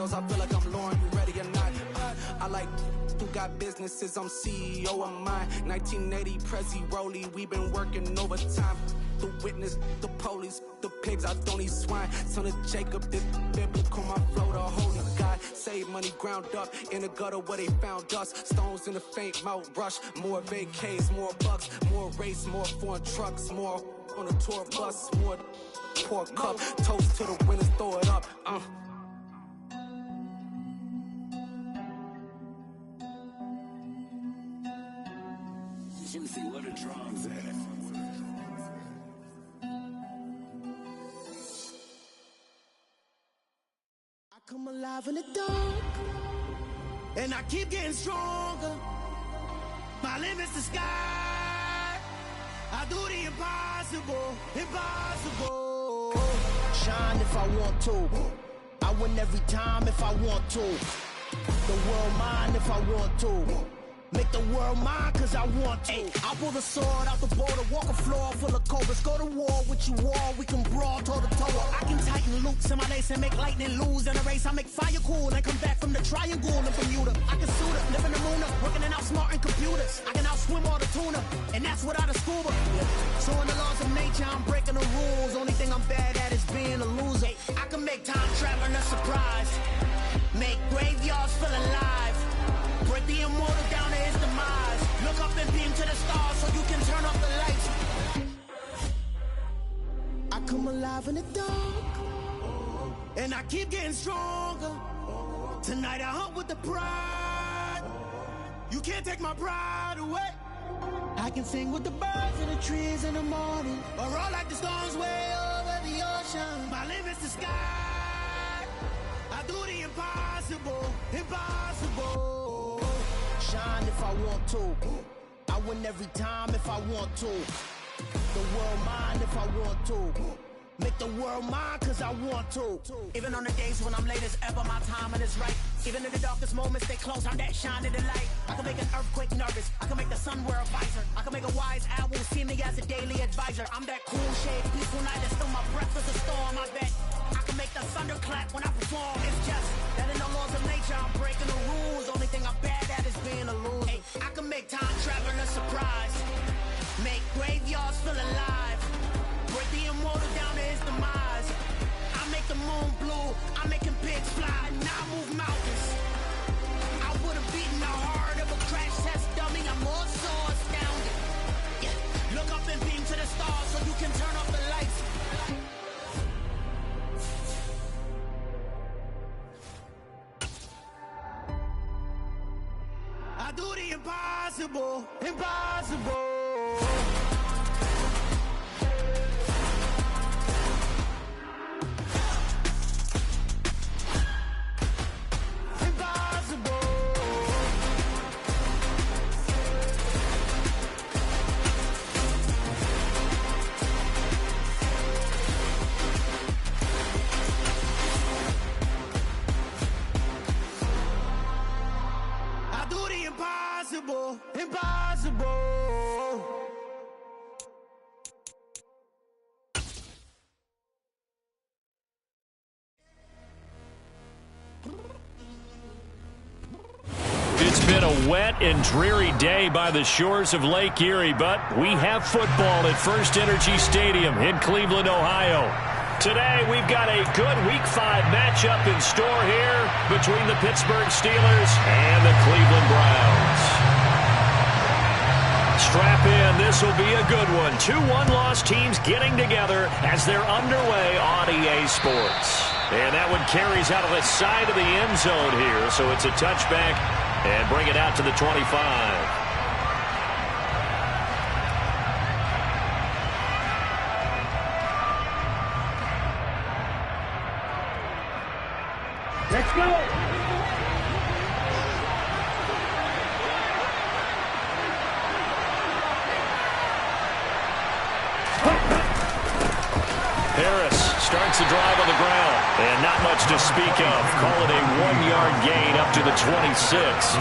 girls, I feel like I'm Lauren, you ready or not? I like who got businesses, I'm CEO of mine. 1980 Prezi Rolly, we been working overtime. The witness, the police, the pigs, I don't eat swine. Son of Jacob, this biblical, my flow, the holy God. Save money ground up in the gutter where they found us. Stones in the faint mouth rush. More vacays, more bucks, more race, more foreign trucks, more on a tour bus, more pork cup. Toast to the winners, throw it up. Let me see what the drums at. I come alive in the dark, and I keep getting stronger. My limit's the sky. I do the impossible, impossible. Shine if I want to. I win every time if I want to. The world mine if I want to. Make the world mine cause I want to. I pull the sword out the border, walk a floor full of cobras. Go to war with you all, we can brawl toe to toe. I can tighten loops in my lace and make lightning lose in a race. I make fire cool and come back from the triangle in Bermuda. I can suit up, live in the moon up, working and outsmarting computers. I can outswim all the tuna, and that's without a scuba. So in the laws of nature, I'm breaking the rules. Only thing I'm bad at is being a loser. I can make time traveling a surprise, make graveyards feel alive. Break the immortal down to his demise. Look up and beam to the stars so you can turn off the lights. I come alive in the dark, and I keep getting stronger. Tonight I hunt with the pride. You can't take my pride away. I can sing with the birds and the trees in the morning, or roll like the storms way over the ocean. My limit's the sky. I do the impossible, impossible. Shine if I want to. I win every time if I want to. The world mine if I want to. Make the world mine cause I want to. Even on the days when I'm late as ever, my timing is right. Even in the darkest moments, stay close, I'm that shining the light. I can make an earthquake nervous, I can make the sun wear a visor. I can make a wise owl see me as a daily advisor. I'm that cool shade, peaceful night, and still my breath is a storm, I bet. I can make the thunder clap when I perform. It's just that in the laws of nature, I'm breaking the rules. Only thing I'm bad at is being a loser. Hey, I can make time traveling a surprise, make graveyards feel alive. Break the immortal down to his demise. I make the moon blue, I'm making pigs fly, now I move mountains. I would've beaten the heart of a crash test dummy, I'm more so astounded. Yeah. Look up and beam to the stars so you can turn off the lights. I do the impossible, impossible. Impossible, impossible. It's been a wet and dreary day by the shores of Lake Erie, but we have football at First Energy Stadium in Cleveland, Ohio. Today, we've got a good Week 5 matchup in store here between the Pittsburgh Steelers and the Cleveland Browns. Strap in, this will be a good one. Two one-loss teams getting together as they're underway on EA Sports. And that one carries out of the side of the end zone here, so it's a touchback and bring it out to the 25. Let's go! Harris starts the drive on the ground, and not much to speak of. Call it a 1-yard gain up to the 26.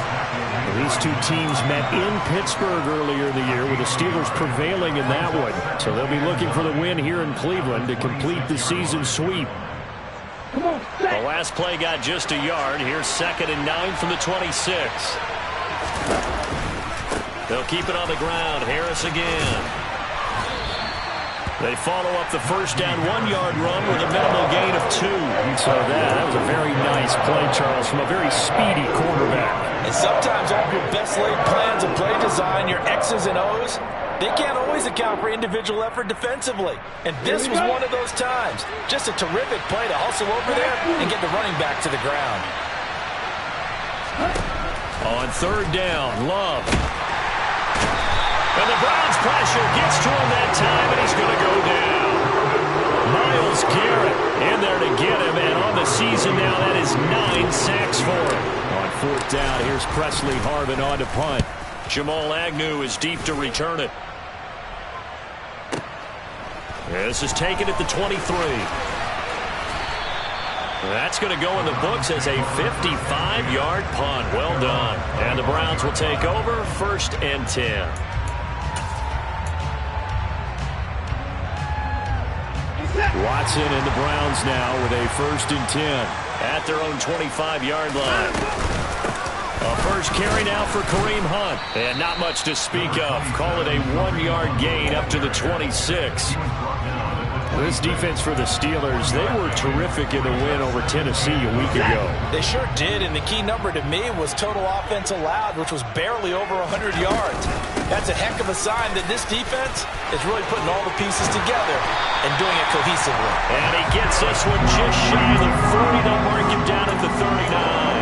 These two teams met in Pittsburgh earlier in the year, with the Steelers prevailing in that one. So they'll be looking for the win here in Cleveland to complete the season sweep. Come on, The last play got just a yard. Here's 2nd and 9 from the 26. They'll keep it on the ground. Harris again. They follow up the first down 1-yard run with a minimal gain of 2. So that was a very nice play, Charles, from a very speedy quarterback. And sometimes all your best laid plans of play design, your X's and O's, they can't always account for individual effort defensively. And this was one of those times. Just a terrific play to hustle over there and get the running back to the ground. On 3rd down, Love. And the Browns pressure gets to him that time, and he's going to go down. Myles Garrett in there to get him, and on the season now, that is 9 sacks for him. On 4th down, here's Presley Harvin on to punt. Jamal Agnew is deep to return it. This is taken at the 23. That's going to go in the books as a 55-yard punt. Well done. And the Browns will take over 1st and 10. Watson and the Browns now with a 1st and 10. At their own 25-yard line. A first carry now for Kareem Hunt. And not much to speak of. Call it a 1-yard gain up to the 26. This defense for the Steelers, they were terrific in the win over Tennessee a week ago. They sure did, and the key number to me was total offense allowed, which was barely over 100 yards. That's a heck of a sign that this defense is really putting all the pieces together and doing it cohesively. And he gets this one just shy of the 40. They'll mark him down at the 39.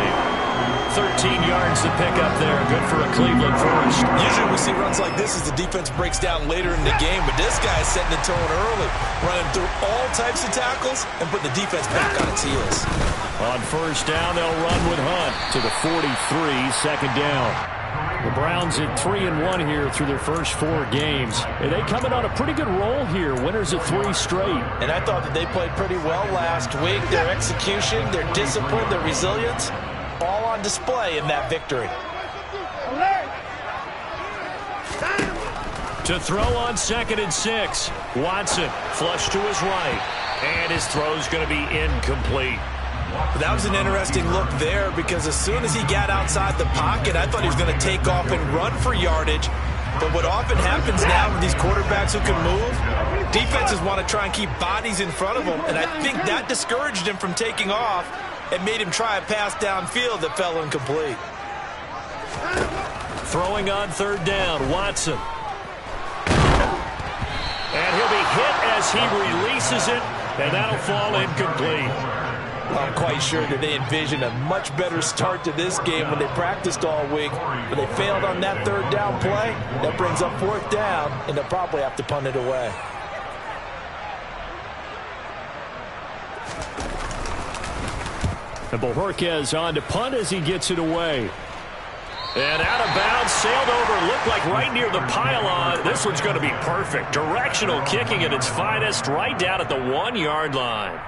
13 yards to pick up there. Good for a Cleveland first. Usually we see runs like this as the defense breaks down later in the game, but this guy is setting the tone early, running through all types of tackles and putting the defense back on its heels. On 1st down, they'll run with Hunt to the 43, 2nd down. The Browns at 3-1 here through their first 4 games. And they coming on a pretty good roll here. Winners of 3 straight. And I thought that they played pretty well last week. Their execution, their discipline, their resilience, all on display in that victory. To throw on 2nd and 6. Watson flush to his right. And his throw's going to be incomplete. That was an interesting look there because as soon as he got outside the pocket, I thought he was going to take off and run for yardage. But what often happens now with these quarterbacks who can move, defenses want to try and keep bodies in front of them. And I think that discouraged him from taking off and made him try a pass downfield that fell incomplete. Throwing on 3rd down, Watson. And he'll be hit as he releases it, and that'll fall incomplete. I'm quite sure that they envisioned a much better start to this game when they practiced all week, but they failed on that 3rd down play. That brings up 4th down, and they'll probably have to punt it away. And Bojorquez on to punt as he gets it away. And out of bounds, sailed over, looked like right near the pylon. This one's going to be perfect. Directional kicking at its finest, right down at the 1-yard line.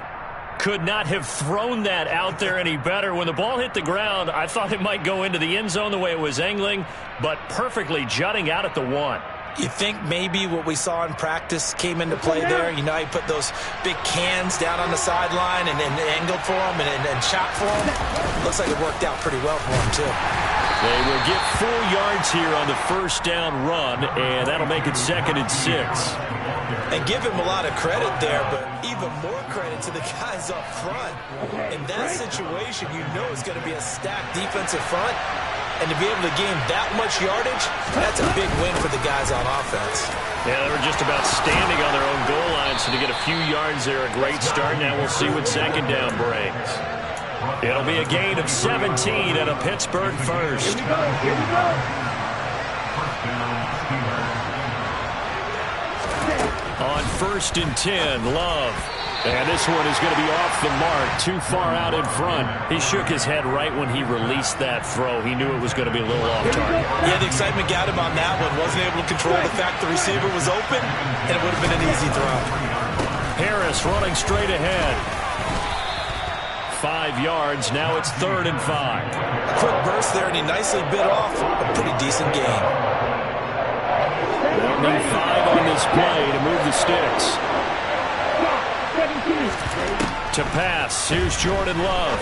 Could not have thrown that out there any better. When the ball hit the ground, I thought it might go into the end zone the way it was angling, but perfectly jutting out at the 1. You think maybe what we saw in practice came into play there? You know, he put those big cans down on the sideline and angled for him and shot for him. Looks like it worked out pretty well for him, too. They will get 4 yards here on the 1st down run, and that'll make it 2nd and 6. And give him a lot of credit there, but even more credit to the guys up front. In that situation, you know it's going to be a stacked defensive front. And to be able to gain that much yardage, that's a big win for the guys on offense. Yeah, they were just about standing on their own goal line, so to get a few yards there, a great start. Now we'll see what 2nd down brings. It'll be a gain of 17 and a Pittsburgh first. On 1st and 10, Love. And this one is going to be off the mark, too far out in front. He shook his head right when he released that throw. He knew it was going to be a little off target. Yeah, the excitement got him on that one. Wasn't able to control the fact the receiver was open, and it would have been an easy throw. Harris running straight ahead. 5 yards. Now it's 3rd and 5. A quick burst there, and he nicely bit off a pretty decent gain. They'll need 5 on this play to move the sticks. To pass, here's Jordan Love.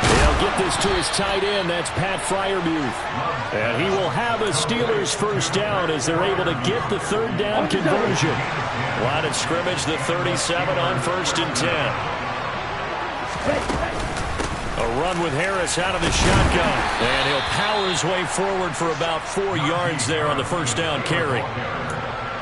They'll get this to his tight end. That's Pat Freiermuth. And he will have a Steelers first down as they're able to get the third down conversion. Line of scrimmage, the 37 on 1st and 10. A run with Harris out of the shotgun. And he'll power his way forward for about 4 yards there on the first down carry.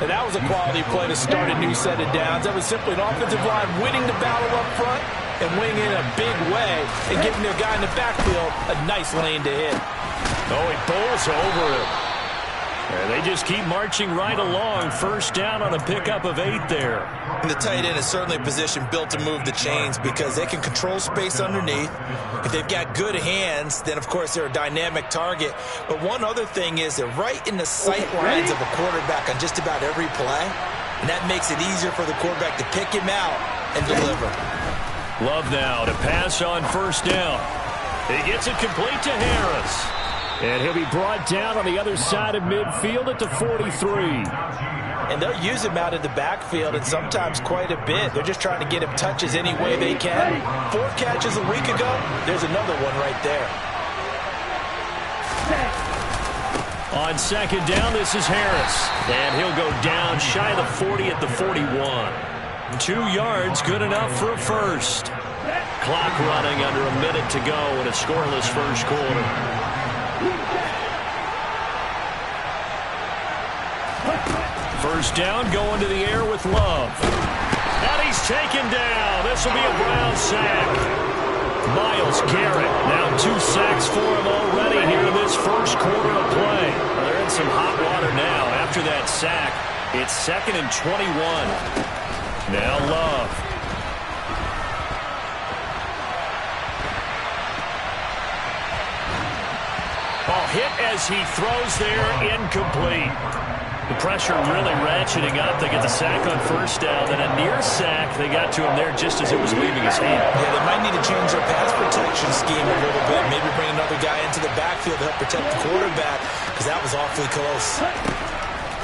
And that was a quality play to start a new set of downs. That was simply an offensive line winning the battle up front and winning in a big way and giving their guy in the backfield a nice lane to hit. Oh, he bowls over it. And they just keep marching right along. First down on a pickup of 8 there. And the tight end is certainly a position built to move the chains because they can control space underneath. If they've got good hands, then, of course, they're a dynamic target. But one other thing is they're right in the sight lines of a quarterback on just about every play. And that makes it easier for the quarterback to pick him out and deliver. Love now to pass on first down. He gets it complete to Harris. And he'll be brought down on the other side of midfield at the 43. And they'll use him out in the backfield, and sometimes quite a bit. They're just trying to get him touches any way they can. 4 catches a week ago, there's another one right there. On second down, this is Harris. And he'll go down shy of the 40 at the 41. 2 yards, good enough for a first. Clock running under a minute to go in a scoreless first quarter. First down, going to the air with Love. And he's taken down. This will be a Brown sack. Myles Garrett, now 2 sacks for him already here in this first quarter of play. Well, they're in some hot water now. After that sack, it's 2nd and 21. Now Love. Ball hit as he throws there, incomplete. The pressure really ratcheting up. They get the sack on first down. Then a near sack. They got to him there just as it was leaving his hand. Yeah, they might need to change their pass protection scheme a little bit. Maybe bring another guy into the backfield to help protect the quarterback because that was awfully close.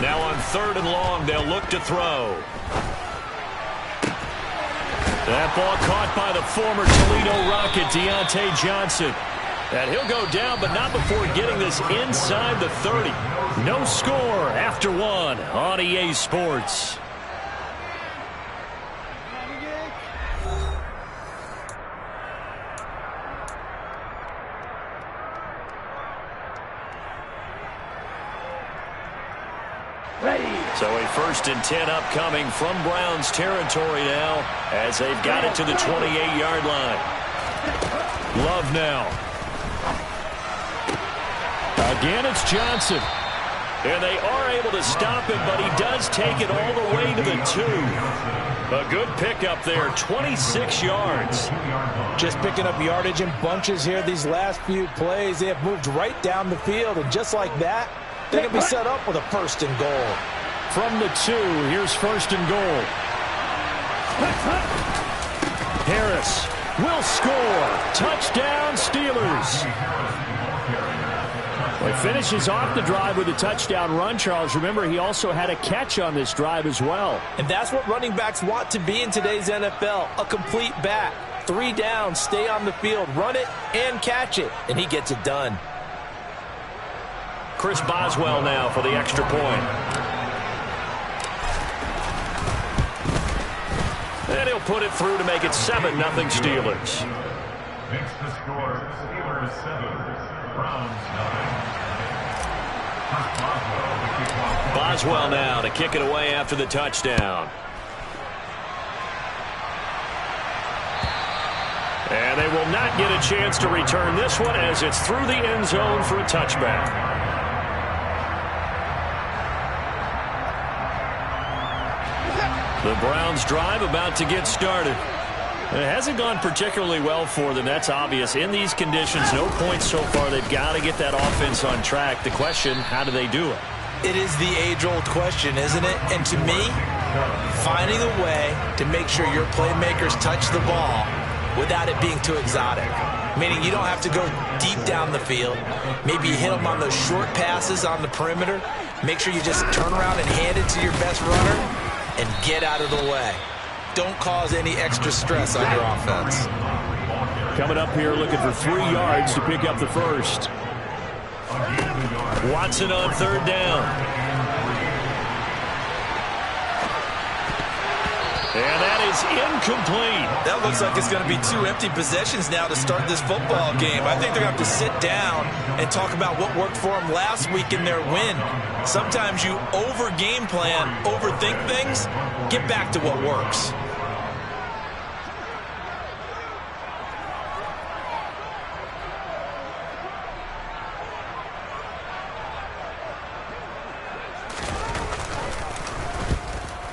Now on 3rd and long, they'll look to throw. That ball caught by the former Toledo Rocket, Deontay Johnson. And he'll go down, but not before getting this inside the 30. No score after 1 on EA Sports. So a 1st and 10 upcoming from Browns territory now as they've got it to the 28-yard line. Love now. Again, it's Johnson. And they are able to stop him, but he does take it all the way to the 2. A good pickup there, 26 yards. Just picking up yardage in bunches here these last few plays. They have moved right down the field, and just like that, they're going to be set up with a 1st and goal. From the 2, here's 1st and goal. Harris will score. Touchdown, Steelers. Well, he finishes off the drive with a touchdown run, Charles. Remember, he also had a catch on this drive as well. And that's what running backs want to be in today's NFL, a complete back. 3 downs, stay on the field, run it, and catch it. And he gets it done. Chris Boswell now for the extra point. And he'll put it through to make it 7-0 Steelers. Makes the score Steelers 7, Browns 9. Boswell now to kick it away after the touchdown. And they will not get a chance to return this one as it's through the end zone for a touchback. The Browns drive about to get started. It hasn't gone particularly well for them. That's obvious. In these conditions, no points so far. They've got to get that offense on track. The question, how do they do it? It is the age-old question, isn't it? And to me, finding a way to make sure your playmakers touch the ball without it being too exotic. Meaning you don't have to go deep down the field. Maybe you hit them on those short passes on the perimeter. Make sure you just turn around and hand it to your best runner and get out of the way. don't cause any extra stress on your offense. Coming up here looking for 3 yards to pick up the first. Watson on third down. And that is incomplete. That looks like it's going to be 2 empty possessions now to start this football game. I think they're going to have to sit down and talk about what worked for them last week in their win. Sometimes you over-game plan, overthink things, get back to what works.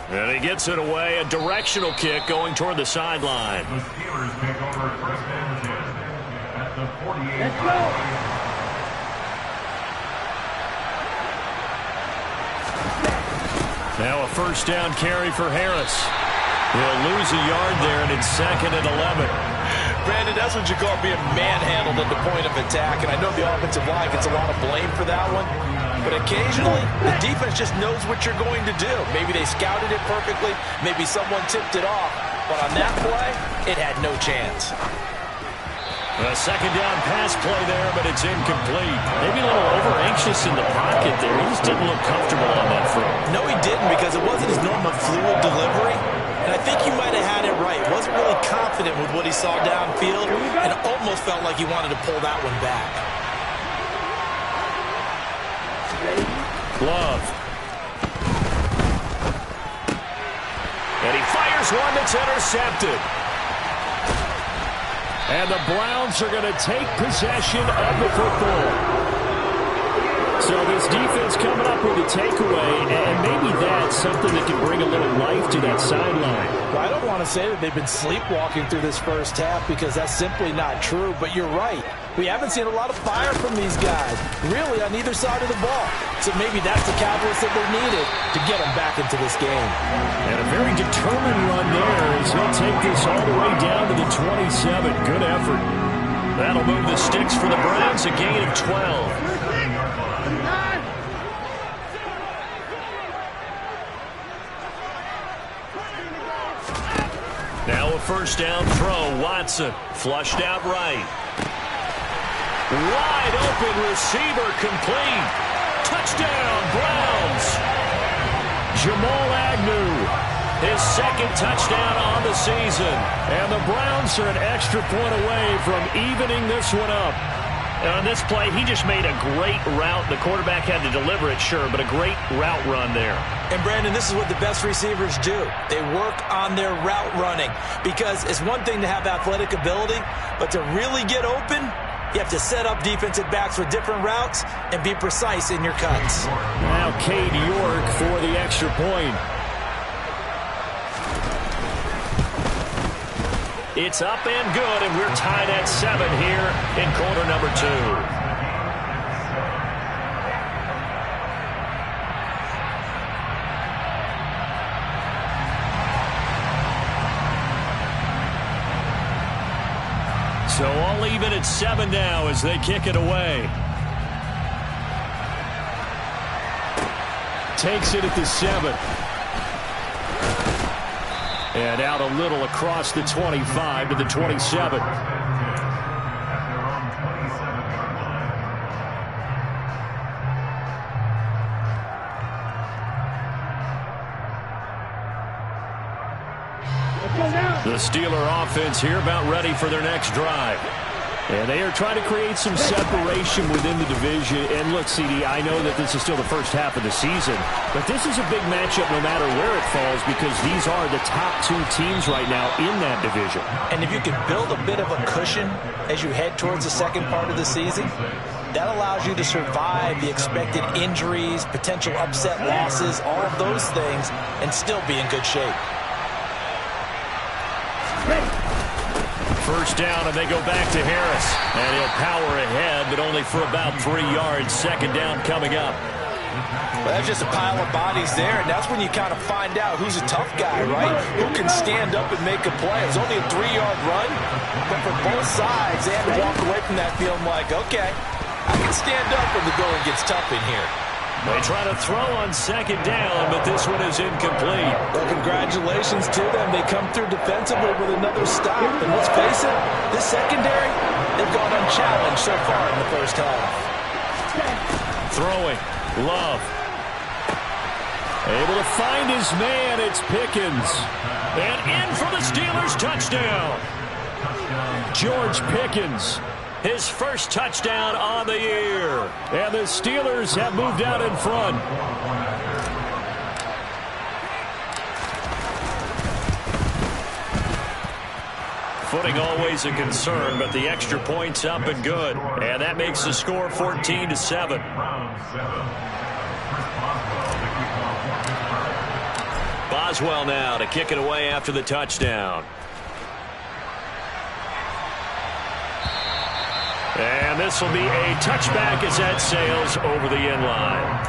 And he gets it away, a directional kick going toward the sideline. The Steelers pick over first and 10 at the 48. Let's go. Now a first down carry for Harris. He'll lose a yard there, and it's 2nd and 11. Brandon, that's what you call being manhandled at the point of attack, and I know the offensive line gets a lot of blame for that one. But occasionally, the defense just knows what you're going to do. Maybe they scouted it perfectly. Maybe someone tipped it off. But on that play, it had no chance. A second down pass play there, but it's incomplete. Maybe a little over-anxious in the pocket there. He just didn't look comfortable on that front. No, he didn't, because it wasn't his normal fluid delivery. And I think you might have had it right. Wasn't really confident with what he saw downfield, and almost felt like he wanted to pull that one back. Love. And he fires one that's intercepted. And the Browns are going to take possession of the football. So this defense coming up with a takeaway, and maybe that's something that can bring a little life to that sideline. Well, I don't want to say that they've been sleepwalking through this first half, because that's simply not true, but you're right. We haven't seen a lot of fire from these guys, really, on either side of the ball. So maybe that's the catalyst that they needed to get them back into this game. And a very determined run there as he'll take this all the way down to the 27. Good effort. That'll move the sticks for the Browns, a gain of 12. Now a first down throw. Watson flushed out right. Wide open receiver, complete. Touchdown, Browns. Jamal Agnew, his 2nd touchdown on the season. And the Browns are an extra point away from evening this one up. And on this play, he just made a great route. The quarterback had to deliver it, sure, but a great route run there. And, Brandon, this is what the best receivers do. They work on their route running, because it's one thing to have athletic ability, but to really get open, you have to set up defensive backs with different routes and be precise in your cuts. Now Cade York for the extra point. It's up and good, and we're tied at 7 here in quarter number 2. So all even at 7 now as they kick it away. Takes it at the 7. And out a little across the 25 to the 27. The Steeler offense here about ready for their next drive. And they are trying to create some separation within the division. And look, CD, I know that this is still the first half of the season, but this is a big matchup no matter where it falls, because these are the top 2 teams right now in that division. And if you can build a bit of a cushion as you head towards the second part of the season, that allows you to survive the expected injuries, potential upset losses, all of those things, and still be in good shape. First down, and they go back to Harris. And he'll power ahead, but only for about 3 yards. Second down coming up. Well, that's just a pile of bodies there, and that's when you kind of find out who's a tough guy, right? Who can stand up and make a play. It was only a 3-yard run, but for both sides, they had to walk away from that feeling like, okay, I can stand up when the going gets tough in here. They try to throw on second down, but this one is incomplete. Well, congratulations to them. They come through defensively with another stop. And let's face it, this secondary, they've gone unchallenged so far in the first half. Throwing. Love. Able to find his man. It's Pickens. And in for the Steelers touchdown. George Pickens. His first touchdown on the year. And the Steelers have moved out in front. Footing always a concern, but the extra point's up and good. And that makes the score 14-7. Boswell now to kick it away after the touchdown. And this will be a touchback as that sails over the end line.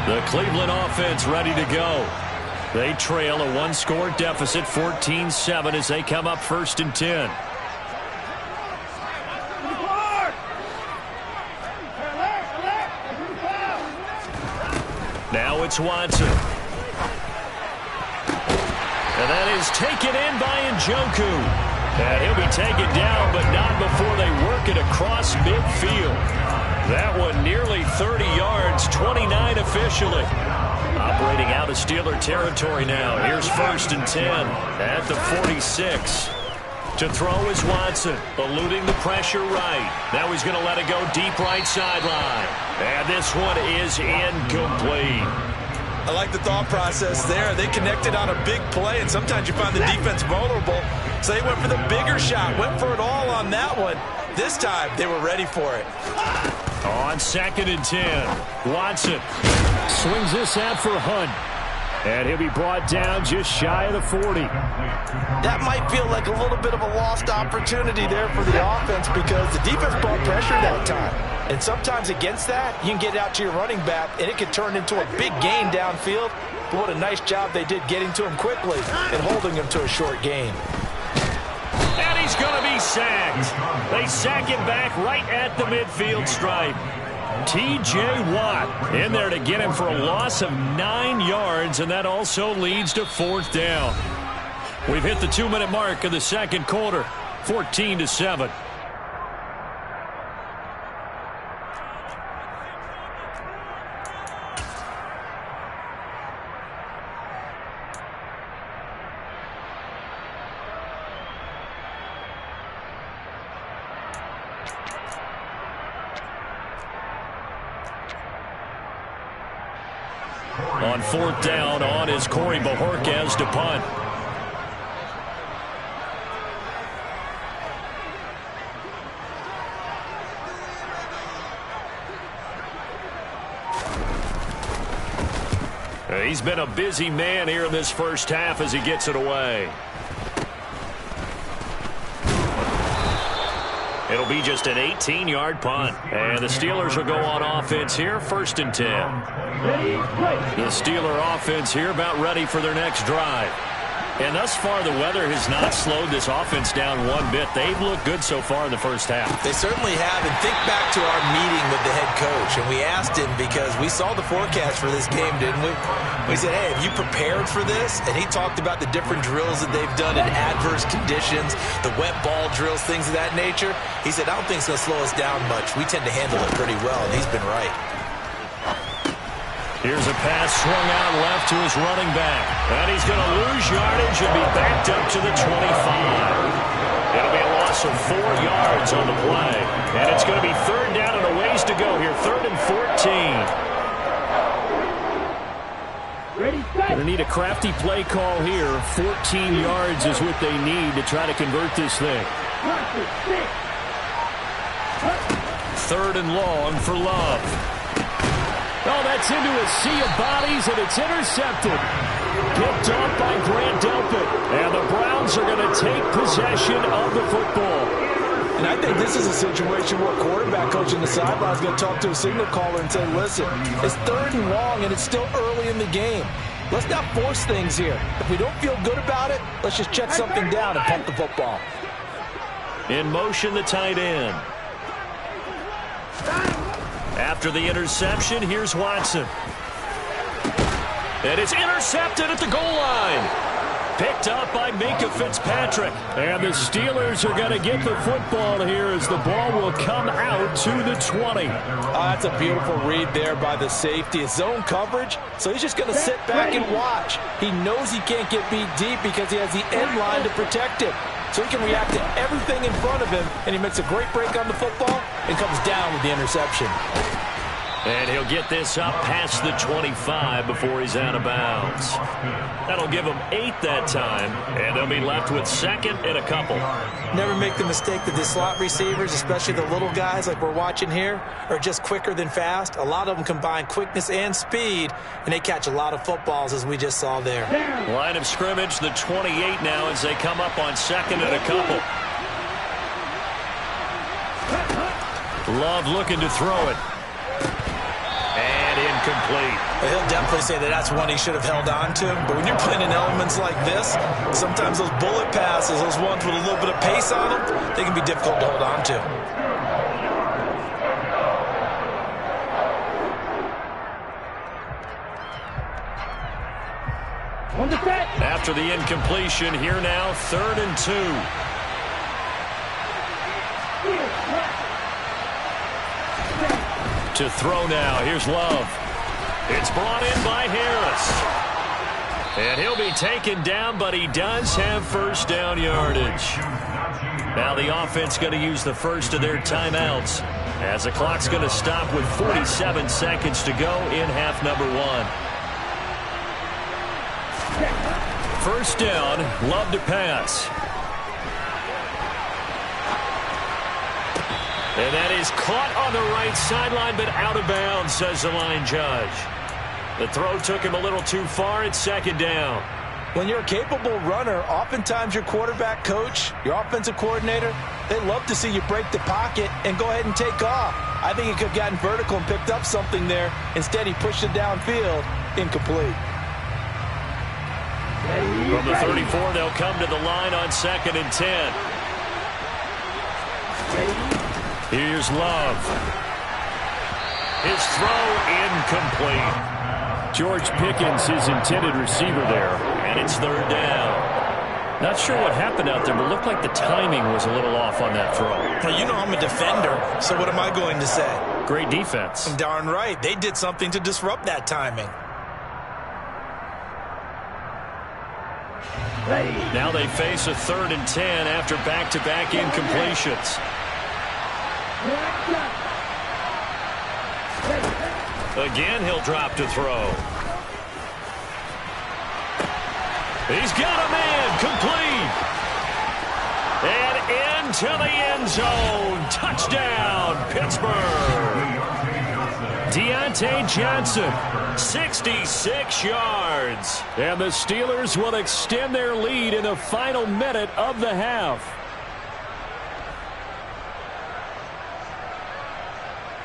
The Cleveland offense ready to go. They trail a one-score deficit, 14-7, as they come up 1st and 10. Now it's Watson. And that is taken in by Njoku. And he'll be taken down, but not before they work it across midfield. That one nearly 30 yards, 29 officially. Operating out of Steeler territory now. Here's 1st and 10 at the 46. To throw is Watson, eluding the pressure right. Now he's going to let it go deep right sideline. And this one is incomplete. I like the thought process there. They connected on a big play, and sometimes you find the defense vulnerable. So they went for the bigger shot, went for it all on that one. This time, they were ready for it. On 2nd and 10, Watson swings this out for Hunt. And he'll be brought down just shy of the 40. That might feel like a little bit of a lost opportunity there for the offense because the defense brought pressure that time. And sometimes against that, you can get out to your running back, and it can turn into a big gain downfield. But what a nice job they did getting to him quickly and holding him to a short gain. And he's going to be sacked. They sack him back right at the midfield stripe. T.J. Watt in there to get him for a loss of 9 yards, and that also leads to 4th down. We've hit the 2-minute mark of the second quarter, 14-7. On 4th down, on is Corey Bajorquez to punt. He's been a busy man here in this first half as he gets it away. It'll be just an 18-yard punt. And the Steelers will go on offense here, 1st and 10. The Steeler offense here about ready for their next drive. And thus far, the weather has not slowed this offense down one bit. They've looked good so far in the first half. They certainly have. And think back to our meeting with the head coach. And we asked him because we saw the forecast for this game, didn't we? We said, hey, have you prepared for this? And he talked about the different drills that they've done in adverse conditions, the wet ball drills, things of that nature. He said, I don't think it's going to slow us down much. We tend to handle it pretty well, and he's been right. Here's a pass swung out left to his running back. And he's going to lose yardage and be backed up to the 25. It'll be a loss of 4 yards on the play. And it's going to be 3rd down and a ways to go here. 3rd and 14. Going to need a crafty play call here. 14 yards is what they need to try to convert this thing. 3rd and long for Love. Oh, that's into a sea of bodies, and it's intercepted. Picked off by Grant Delpit. And the Browns are going to take possession of the football. And I think this is a situation where a quarterback coach in the sideline is going to talk to a signal caller and say, listen, it's 3rd and long and it's still early in the game. Let's not force things here. If we don't feel good about it, let's just check something down and punt the football. In motion, the tight end. After the interception, here's Watson. And it's intercepted at the goal line. Picked up by Minkah Fitzpatrick. And the Steelers are going to get the football here as the ball will come out to the 20. That's a beautiful read there by the safety. It's zone coverage, so he's just going to sit back and watch. He knows he can't get beat deep because he has the end line to protect him. So he can react to everything in front of him, and he makes a great break on the football and comes down with the interception. And he'll get this up past the 25 before he's out of bounds. That'll give him 8 that time, and they'll be left with 2nd and a couple. Never make the mistake that the slot receivers, especially the little guys like we're watching here, are just quicker than fast. A lot of them combine quickness and speed, and they catch a lot of footballs, as we just saw there. Line of scrimmage, the 28 now as they come up on 2nd and a couple. Love looking to throw it. And incomplete. He'll definitely say that that's one he should have held on to. But when you're playing in elements like this, sometimes those bullet passes, those ones with a little bit of pace on them, they can be difficult to hold on to. After the incompletion, here now, 3rd and 2. To throw now. Here's Love. It's brought in by Harris. And he'll be taken down, but he does have 1st down yardage. Now the offense going to use the first of their timeouts as the clock's going to stop with 47 seconds to go in half number 1. 1st down, Love to pass. And that is caught on the right sideline, but out of bounds, says the line judge. The throw took him a little too far. It's 2nd down. When you're a capable runner, oftentimes your quarterback coach, your offensive coordinator, they love to see you break the pocket and go ahead and take off. I think he could have gotten vertical and picked up something there. Instead, he pushed it downfield. Incomplete. From the 34, they'll come to the line on 2nd and 10. Here's Love. His throw incomplete. George Pickens, his intended receiver there. And it's 3rd down. Not sure what happened out there, but looked like the timing was a little off on that throw. Well, you know I'm a defender, so what am I going to say? Great defense. Darn right. They did something to disrupt that timing. Now they face a 3rd and 10 after back-to-back incompletions. Again, he'll drop to throw. He's got a man, complete. And into the end zone. Touchdown, Pittsburgh. Deontay Johnson, 66 yards. And the Steelers will extend their lead in the final minute of the half.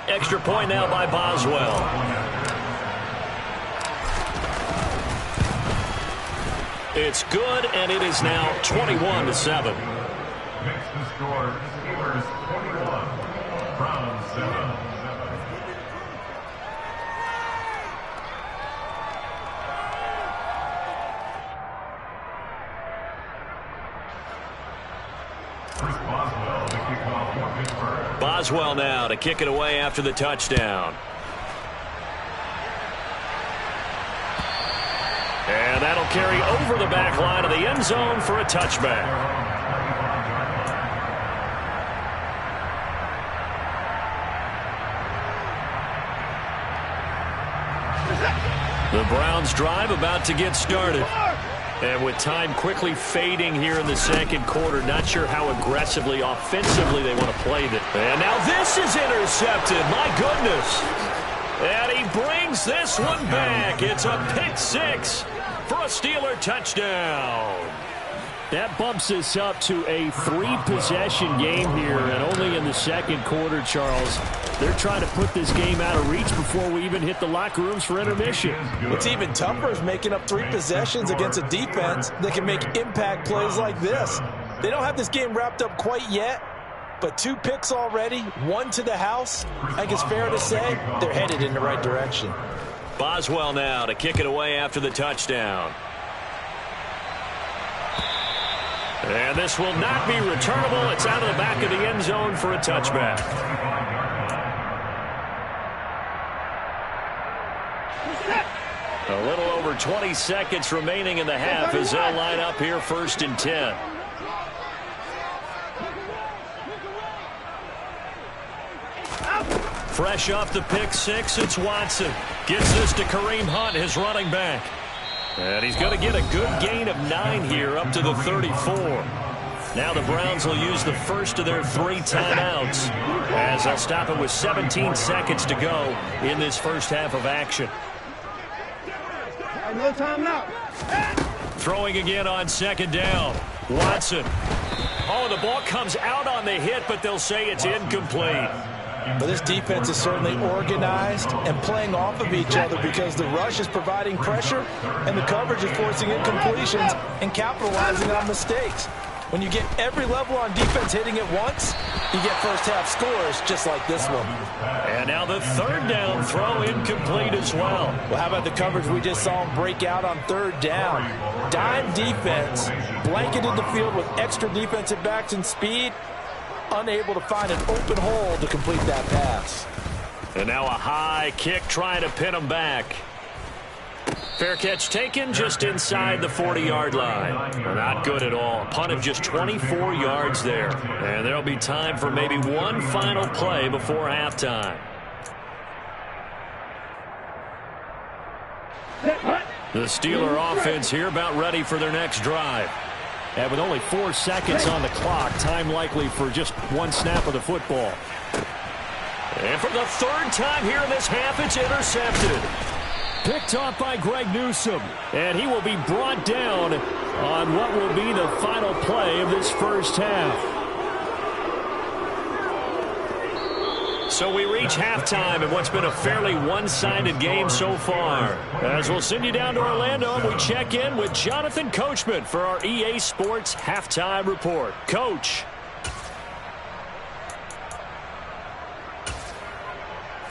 Extra point now by Boswell. It's good, and it is now 21-7. Next to score, Steelers 21, Browns 7. Boswell now to kick it away after the touchdown. And that'll carry over the back line of the end zone for a touchback. The Browns drive about to get started. And with time quickly fading here in the 2nd quarter, not sure how aggressively, offensively they want to play this. And now this is intercepted. My goodness. And he brings this one back. It's a pick 6 for a Steeler touchdown. That bumps us up to a 3-possession game here, and only in the second quarter, Charles. They're trying to put this game out of reach before we even hit the locker rooms for intermission. What's even tougher is making up 3 possessions against a defense that can make impact plays like this. They don't have this game wrapped up quite yet, but 2 picks already, 1 to the house. I think it's fair to say they're headed in the right direction. Boswell now to kick it away after the touchdown. And this will not be returnable. It's out of the back of the end zone for a touchback. A little over 20 seconds remaining in the half as they'll line up here 1st and 10. Fresh off the pick 6, it's Watson. Gets this to Kareem Hunt, his running back. And he's going to get a good gain of 9 here up to the 34. Now the Browns will use the first of their 3 timeouts as they'll stop it with 17 seconds to go in this first half of action. No time now. Throwing again on 2nd down. Watson. Oh, the ball comes out on the hit, but they'll say it's incomplete. But this defense is certainly organized and playing off of each other because the rush is providing pressure and the coverage is forcing incompletions and capitalizing on mistakes. When you get every level on defense hitting at once, you get first-half scores just like this one. And now the 3rd down throw incomplete as well. Well, how about the coverage we just saw him break out on 3rd down? Dime defense, blanketed the field with extra defensive backs and speed, unable to find an open hole to complete that pass. And now a high kick trying to pin him back. Fair catch taken just inside the 40-yard line. Not good at all. A punt of just 24 yards there. And there'll be time for maybe one final play before halftime. The Steeler offense here about ready for their next drive. And with only 4 seconds on the clock, time likely for just 1 snap of the football. And for the 3rd time here in this half, it's intercepted. Picked off by Greg Newsome. And he will be brought down on what will be the final play of this first half. So we reach halftime in what's been a fairly one-sided game so far. As we'll send you down to Orlando, and we check in with Jonathan Coachman for our EA Sports Halftime Report. Coach.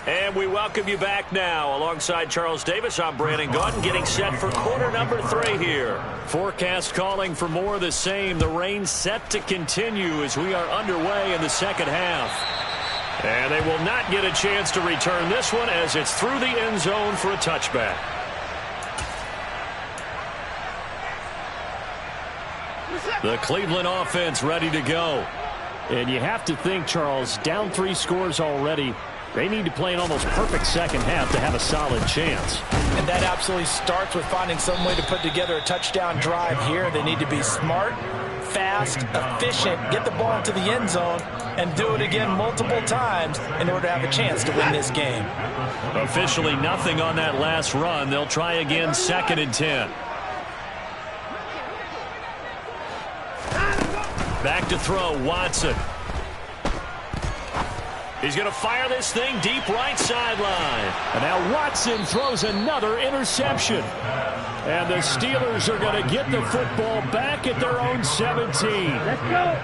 And we welcome you back now. Alongside Charles Davis, I'm Brandon Gaudin, getting set for quarter number 3 here. Forecast calling for more of the same. The rain set to continue as we are underway in the second half. And they will not get a chance to return this one as it's through the end zone for a touchback. The Cleveland offense ready to go. And you have to think, Charles, down 3 scores already. They need to play an almost perfect second half to have a solid chance. And that absolutely starts with finding some way to put together a touchdown drive here. They need to be smart, fast, efficient, get the ball into the end zone, and do it again multiple times in order to have a chance to win this game. Officially nothing on that last run. They'll try again 2nd and 10. Back to throw, Watson. He's going to fire this thing deep right sideline. And now Watson throws another interception. And the Steelers are going to get the football back at their own 17. Let's go.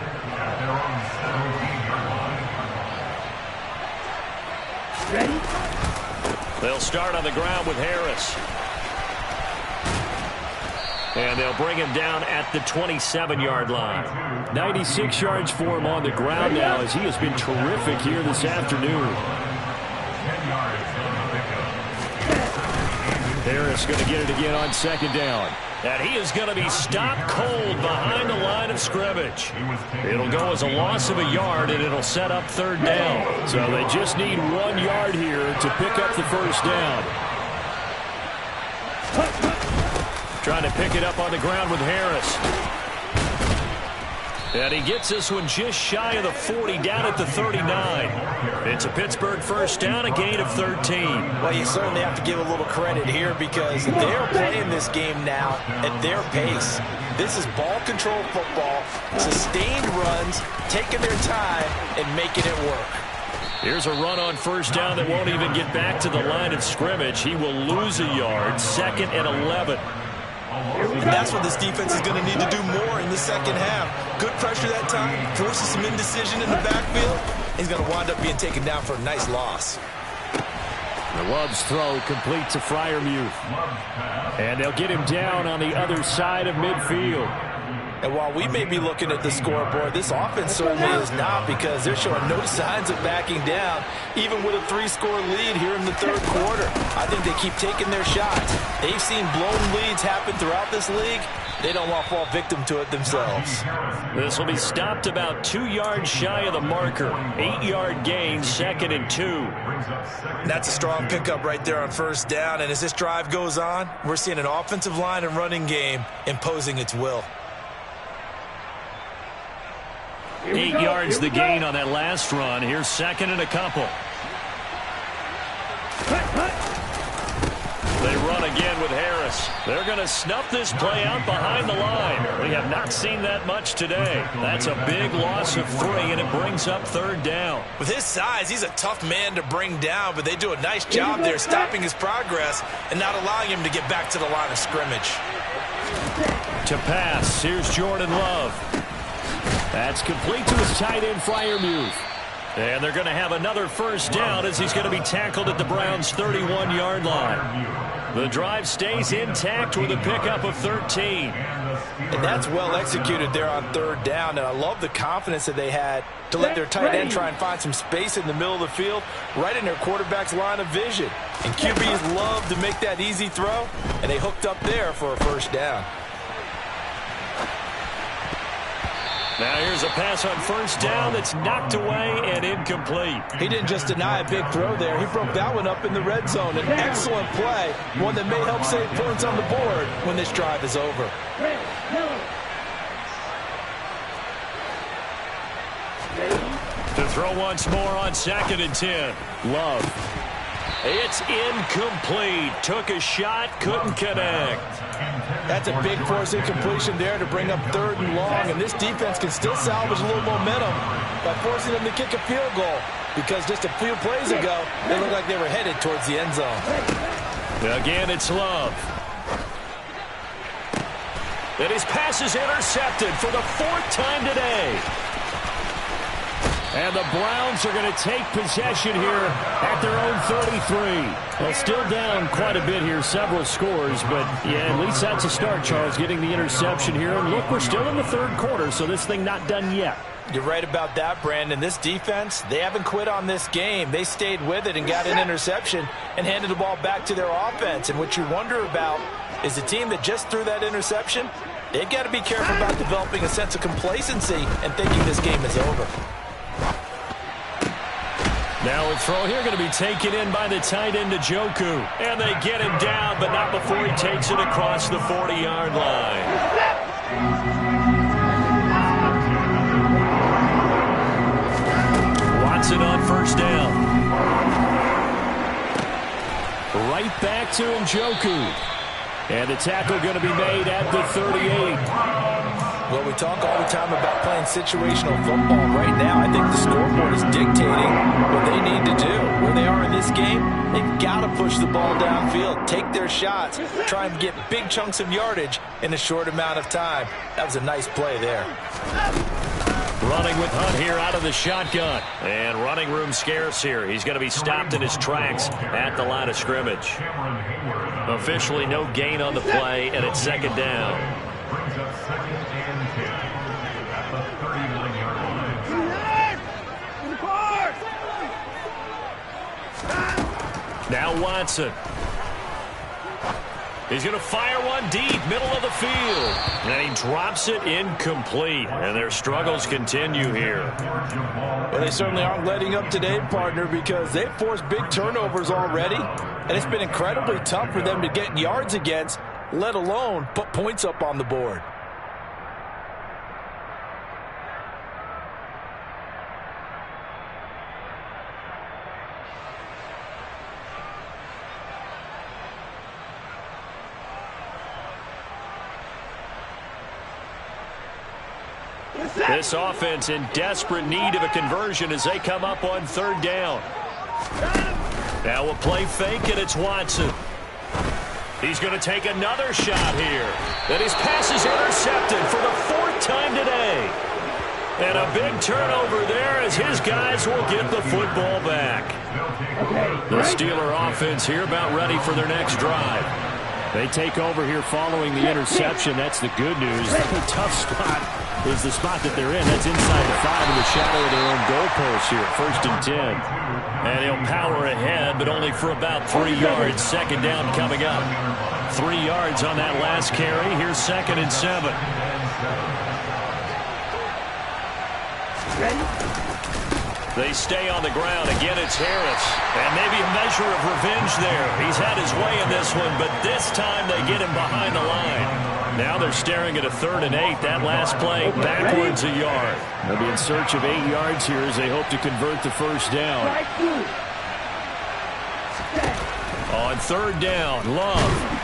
Ready? They'll start on the ground with Harris. And they'll bring him down at the 27-yard line. 96 yards for him on the ground now as he has been terrific here this afternoon. Harris going to get it again on 2nd down. And he is going to be stopped cold behind the line of scrimmage. It'll go as a loss of a yard, and it'll set up 3rd down. So they just need 1 yard here to pick up the first down. Trying to pick it up on the ground with Harris. And he gets this one just shy of the 40, down at the 39. It's a Pittsburgh first down, a gain of 13. Well, you certainly have to give a little credit here because they're playing this game now at their pace. This is ball control football, sustained runs, taking their time and making it work. Here's a run on first down that won't even get back to the line of scrimmage. He will lose a yard, 2nd and 11. And that's what this defense is going to need to do more in the second half. Good pressure that time, forces some indecision in the backfield. He's going to wind up being taken down for a nice loss. The Love's throw complete to Freiermuth. And they'll get him down on the other side of midfield. And while we may be looking at the scoreboard, this offense certainly is not, because they're showing no signs of backing down, even with a 3-score lead here in the third quarter. I think they keep taking their shots. They've seen blown leads happen throughout this league. They don't want to fall victim to it themselves. This will be stopped about 2 yards shy of the marker. 8-yard gain, 2nd and 2. And that's a strong pickup right there on first down. And as this drive goes on, we're seeing an offensive line and running game imposing its will. 8 yards the gain on that last run. Here's 2nd and a couple. They run again with Harris. They're going to snuff this play out behind the line. We have not seen that much today. That's a big loss of 3, and it brings up 3rd down. With his size, he's a tough man to bring down, but they do a nice job there stopping his progress and not allowing him to get back to the line of scrimmage. To pass, here's Jordan Love. That's complete to his tight end, Freiermuth. And they're going to have another first down as he's going to be tackled at the Browns' 31-yard line. The drive stays intact with a pickup of 13. And that's well executed there on 3rd down. And I love the confidence that they had to let their tight end try and find some space in the middle of the field, right in their quarterback's line of vision. And QBs love to make that easy throw, and they hooked up there for a first down. Now here's a pass on first down that's knocked away and incomplete. He didn't just deny a big throw there. He broke that one up in the red zone. An excellent play, one that may help save points on the board when this drive is over. To throw once more on 2nd and 10. Love. It's incomplete. Took a shot, couldn't connect. That's a big force incompletion there to bring up 3rd and long, and this defense can still salvage a little momentum by forcing them to kick a field goal, because just a few plays ago, they looked like they were headed towards the end zone. Again, it's Love. And his pass is intercepted for the 4th time today. And the Browns are going to take possession here at their own 33. Well, still down quite a bit here, several scores, but yeah, at least that's a start, Charles, getting the interception here. And look, we're still in the 3rd quarter, so this thing not done yet. You're right about that, Brandon. This defense, they haven't quit on this game. They stayed with it and got an interception and handed the ball back to their offense. And what you wonder about is the team that just threw that interception, they've got to be careful about developing a sense of complacency and thinking this game is over. Now a throw here going to be taken in by the tight end, Njoku. And they get him down, but not before he takes it across the 40-yard line. Watson on first down. Right back to Njoku. And the tackle going to be made at the 38. Well, we talk all the time about playing situational football. Right now, I think the scoreboard is dictating what they need to do. Where they are in this game, they've got to push the ball downfield, take their shots, try and get big chunks of yardage in a short amount of time. That was a nice play there. Running with Hunt here out of the shotgun. And running room scarce here. He's going to be stopped in his tracks at the line of scrimmage. Officially no gain on the play, and it's 2nd down. Brings up 2nd and 10 at the 39-yard line. Now Watson. He's going to fire one deep, middle of the field. And he drops it incomplete. And their struggles continue here. Well, they certainly aren't letting up today, partner, because they've forced big turnovers already. And it's been incredibly tough for them to get yards against, let alone put points up on the board. This offense in desperate need of a conversion as they come up on 3rd down. Now we'll play fake, and it's Watson. He's going to take another shot here. And his pass is intercepted for the 4th time today. And a big turnover there as his guys will get the football back. The Steeler offense here about ready for their next drive. They take over here following the interception. That's the good news. The tough spot is the spot that they're in. That's inside the 5 in the shadow of their own goalpost here. 1st and 10. And he'll power ahead, but only for about 3 yards. 2nd down coming up. 3 yards on that last carry. Here's 2nd and 7. They stay on the ground. Again, it's Harris. And maybe a measure of revenge there. He's had his way in this one, but this time they get him behind the line. Now they're staring at a 3rd and 8. That last play, backwards a yard. They'll be in search of 8 yards here as they hope to convert the 1st down. On 3rd down, Love.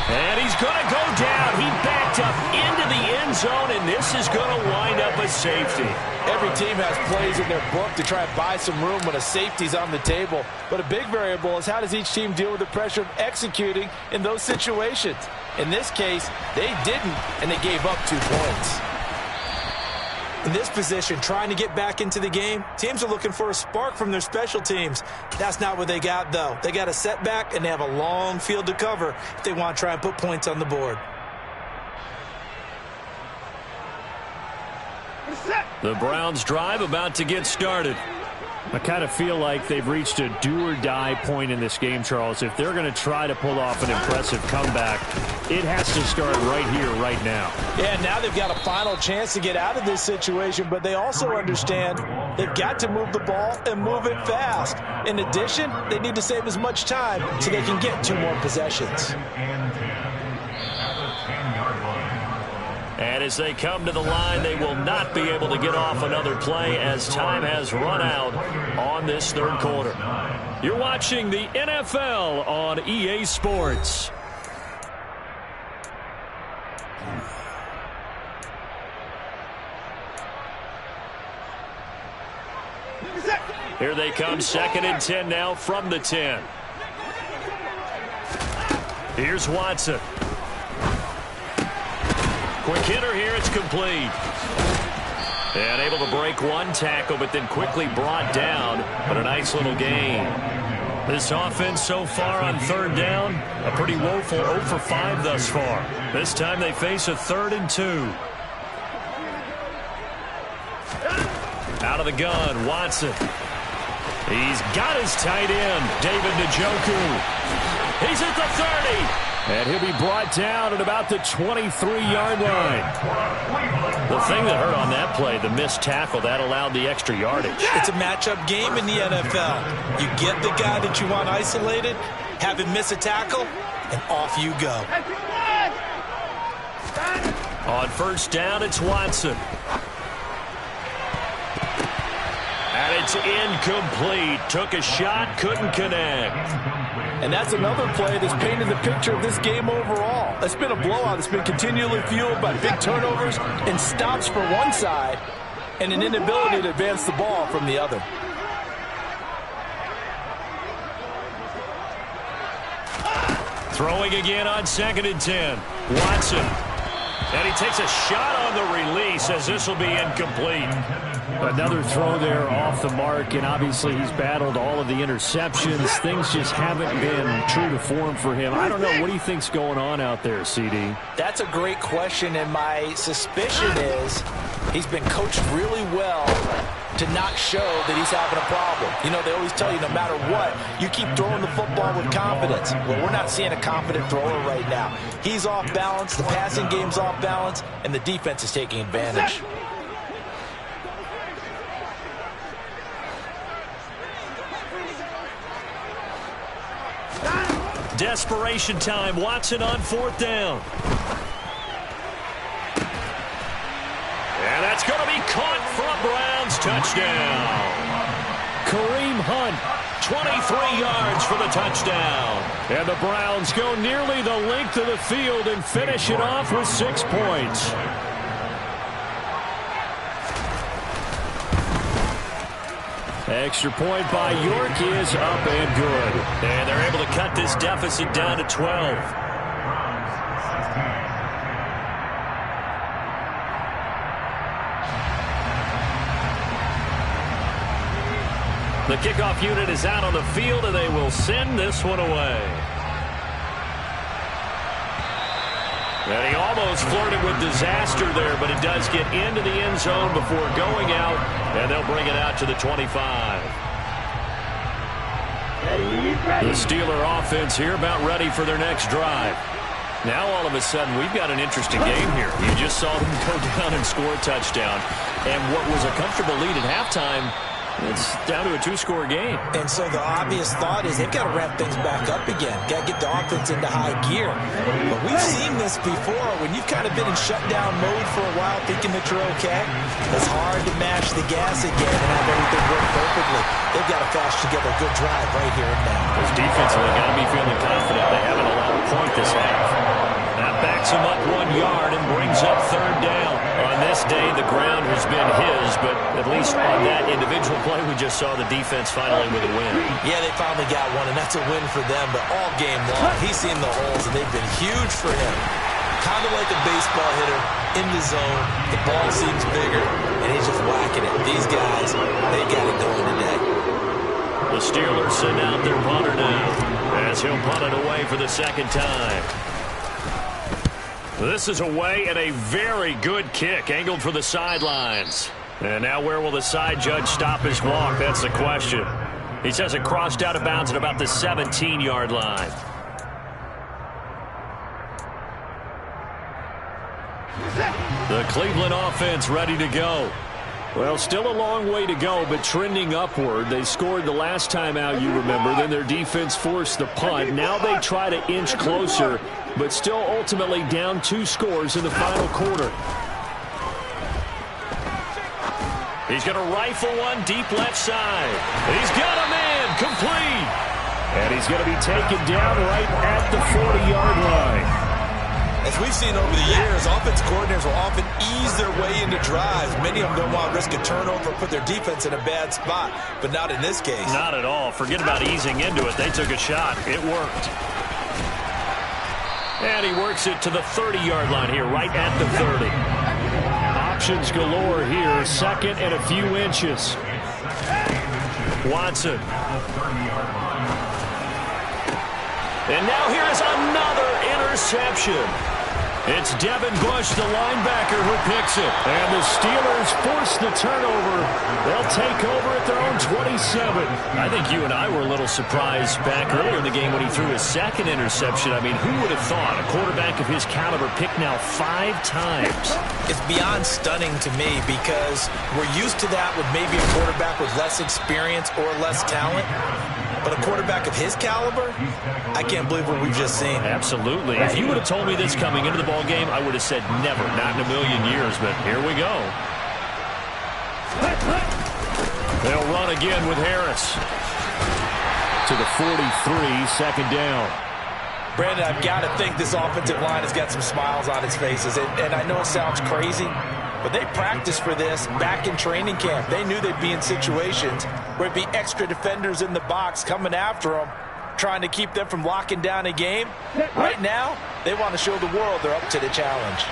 And he's going to go down. He backed up into the end zone, and this is going to wind up a safety. Every team has plays in their book to try and buy some room when a safety's on the table. But a big variable is how does each team deal with the pressure of executing in those situations. In this case, they didn't, and they gave up 2 points. In this position, trying to get back into the game, teams are looking for a spark from their special teams. That's not what they got, though. They got a setback, and they have a long field to cover if they want to try and put points on the board. The Browns drive about to get started. I kind of feel like they've reached a do-or-die point in this game, Charles. If they're going to try to pull off an impressive comeback, it has to start right here, right now. Yeah, now they've got a final chance to get out of this situation, but they also understand they've got to move the ball and move it fast. In addition, they need to save as much time so they can get 2 more possessions. And as they come to the line, they will not be able to get off another play as time has run out on this 3rd quarter. You're watching the NFL on EA Sports. Here they come, 2nd and 10 now from the 10. Here's Watson. Quick hitter here, it's complete. And able to break 1 tackle, but then quickly brought down. But a nice little gain. This offense so far on 3rd down, a pretty woeful 0 for 5 thus far. This time they face a 3rd and 2. Out of the gun, Watson. He's got his tight end, David Njoku. He's at the 30. And he'll be brought down at about the 23-yard line. The thing that hurt on that play, the missed tackle, that allowed the extra yardage. It's a matchup game in the NFL. You get the guy that you want isolated, have him miss a tackle, and off you go. On 1st down, it's Watson. And it's incomplete. Took a shot, couldn't connect. And that's another play that's painted the picture of this game overall. It's been a blowout. It's been continually fueled by big turnovers and stops for one side and an inability to advance the ball from the other. Throwing again on 2nd and 10. Watson. And he takes a shot on the release as this will be incomplete. Another throw there off the mark, and obviously he's battled all of the interceptions. Things just haven't been true to form for him. I don't know. What do you think's going on out there, CD? That's a great question, and my suspicion is he's been coached really well to not show that he's having a problem. You know, they always tell you no matter what, you keep throwing the football with confidence. Well, we're not seeing a confident thrower right now. He's off balance, the passing game's off balance, and the defense is taking advantage. Desperation time. Watson on 4th down. And that's going to be caught for a Browns touchdown. Kareem Hunt, 23 yards for the touchdown. And the Browns go nearly the length of the field and finish it off with 6 points. Extra point by York is up and good. And they're able to cut this deficit down to 12. The kickoff unit is out on the field, and they will send this one away. And he almost flirted with disaster there, but it does get into the end zone before going out, and they'll bring it out to the 25. The Steeler offense here about ready for their next drive. Now all of a sudden we've got an interesting game here. You just saw them go down and score a touchdown. And what was a comfortable lead at halftime, it's down to a two-score game. And so the obvious thought is they've got to ramp things back up again. Got to get the offense into high gear. But we've seen this before. When you've kind of been in shutdown mode for a while thinking that you're okay, it's hard to mash the gas again and have everything work perfectly. They've got to flash together a good drive right here and now. Because defensively, got to be feeling confident. They haven't allowed a point this half. That backs him up 1 yard and brings up third down. On this day, the ground has been his, but at least on that individual play, we just saw the defense finally with a win. Yeah, they finally got one, and that's a win for them. But all game long, he's seen the holes, and they've been huge for him. Kind of like a baseball hitter in the zone. The ball seems bigger, and he's just whacking it. These guys, they got it going today. The Steelers send out their punter now, as he'll punt it away for the second time. This is away, and a very good kick, angled for the sidelines. And now where will the side judge stop his walk? That's the question. He says it crossed out of bounds at about the 17-yard line. The Cleveland offense ready to go. Well, still a long way to go, but trending upward. They scored the last time out, you remember. Then their defense forced the punt. Now they try to inch closer, but still ultimately down 2 scores in the final quarter. He's going to rifle one deep left side. He's got a man complete. And he's going to be taken down right at the 40-yard line. As we've seen over the years, offense coordinators will often ease their way into drives. Many of them don't want to risk a turnover or put their defense in a bad spot, but not in this case. Not at all. Forget about easing into it. They took a shot. It worked. And he works it to the 30-yard line here, right at the 30. Options galore here. Second and a few inches. Watson. And now here is another interception. It's Devin Bush, the linebacker, who picks it. And the Steelers force the turnover. They'll take over at their own 27. I think you and I were a little surprised back earlier in the game when he threw his second interception. I mean, who would have thought a quarterback of his caliber picked now 5 times? It's beyond stunning to me because we're used to that with maybe a quarterback with less experience or less talent. But a quarterback of his caliber, I can't believe what we've just seen. Absolutely. If you would have told me this coming into the ball game, I would have said never, not in a million years. But here we go. They'll run again with Harris. To the 43, second down. Brandon, I've got to think this offensive line has got some smiles on its faces. And I know it sounds crazy, but they practiced for this back in training camp. They knew they'd be in situations where it'd be extra defenders in the box coming after them, trying to keep them from locking down a game. Right now, they want to show the world they're up to the challenge.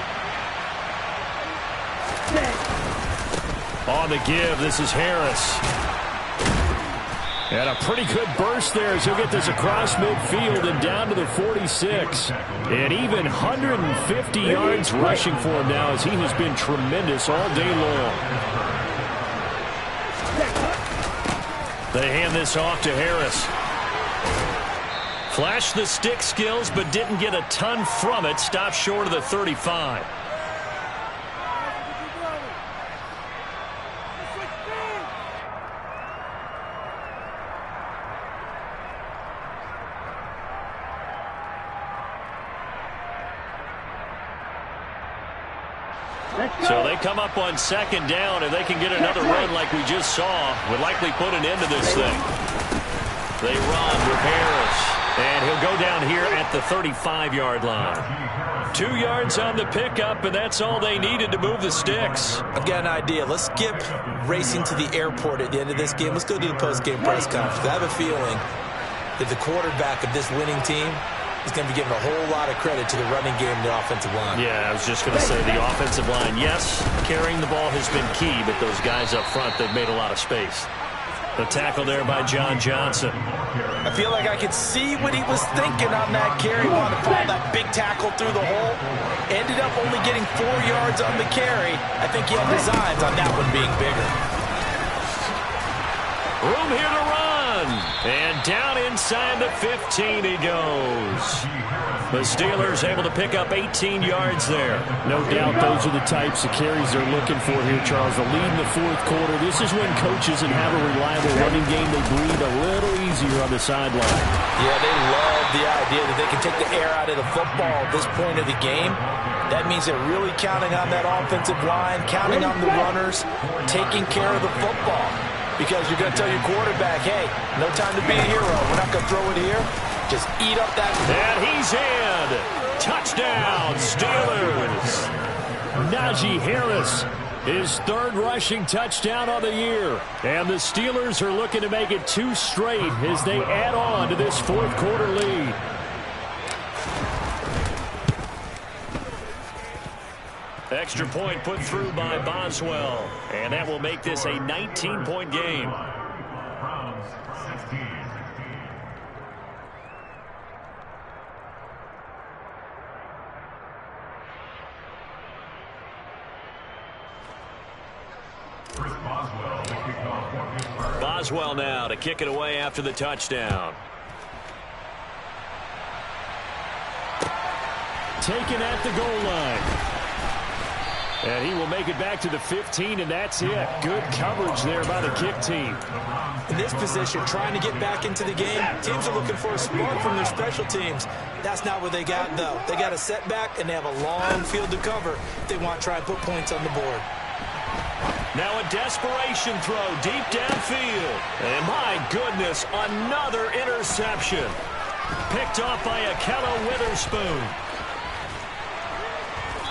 On the give, this is Harris. And a pretty good burst there as he'll get this across midfield and down to the 46. And even 150 yards rushing for him now as he has been tremendous all day long. They hand this off to Harris. Flashed the stick skills but didn't get a ton from it. Stopped short of the 35. So they come up on second down. If they can get another run like we just saw, would likely put an end to this thing. They run with Harris. And he'll go down here at the 35-yard line. 2 yards on the pickup, and that's all they needed to move the sticks. I've got an idea. Let's skip racing to the airport at the end of this game. Let's go to the post-game press conference. I have a feeling that the quarterback of this winning team is going to be given a whole lot of credit to the running game and the offensive line. Yeah, I was just going to say the offensive line. Yes, carrying the ball has been key, but those guys up front, they've made a lot of space. The tackle there by John Johnson. I feel like I could see what he was thinking on that carry. Wanted to fall that big tackle through the hole. Ended up only getting 4 yards on the carry. I think he had designs on that one being bigger. Room here to run. And down inside the 15 he goes. The Steelers able to pick up 18 yards there. No doubt those are the types of carries they're looking for here, Charles. The lead in the fourth quarter. This is when coaches and have a reliable running game, they breathe a little easier on the sideline. Yeah, they love the idea that they can take the air out of the football at this point of the game. That means they're really counting on that offensive line, counting on the runners, taking care of the football. Because you're going to tell your quarterback, hey, no time to be a hero. We're not going to throw it here. Just eat up that. And he's in. Touchdown, Steelers. Najee Harris, his third rushing touchdown of the year. And the Steelers are looking to make it 2 straight as they add on to this fourth quarter lead. Extra point put through by Boswell. And that will make this a 19-point game. Browns 16. Chris Boswell to kick off for Pittsburgh. Boswell now to kick it away after the touchdown. Taken at the goal line. And he will make it back to the 15, and that's it. Good coverage there by the kick team. In this position, trying to get back into the game, teams are looking for a spark from their special teams. That's not what they got, though. They got a setback, and they have a long field to cover if they want to try and put points on the board. Now a desperation throw deep downfield. And my goodness, another interception. Picked off by Akello Witherspoon.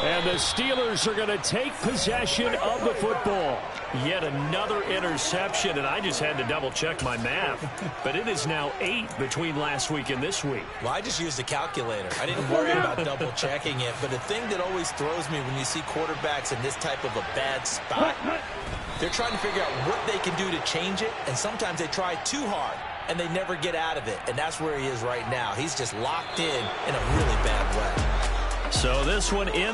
And the Steelers are going to take possession of the football. Yet another interception, and I just had to double-check my math. But it is now 8 between last week and this week. Well, I just used a calculator. I didn't worry about double-checking it. But the thing that always throws me when you see quarterbacks in this type of a bad spot, they're trying to figure out what they can do to change it, and sometimes they try too hard, and they never get out of it. And that's where he is right now. He's just locked in a really bad way. So this one in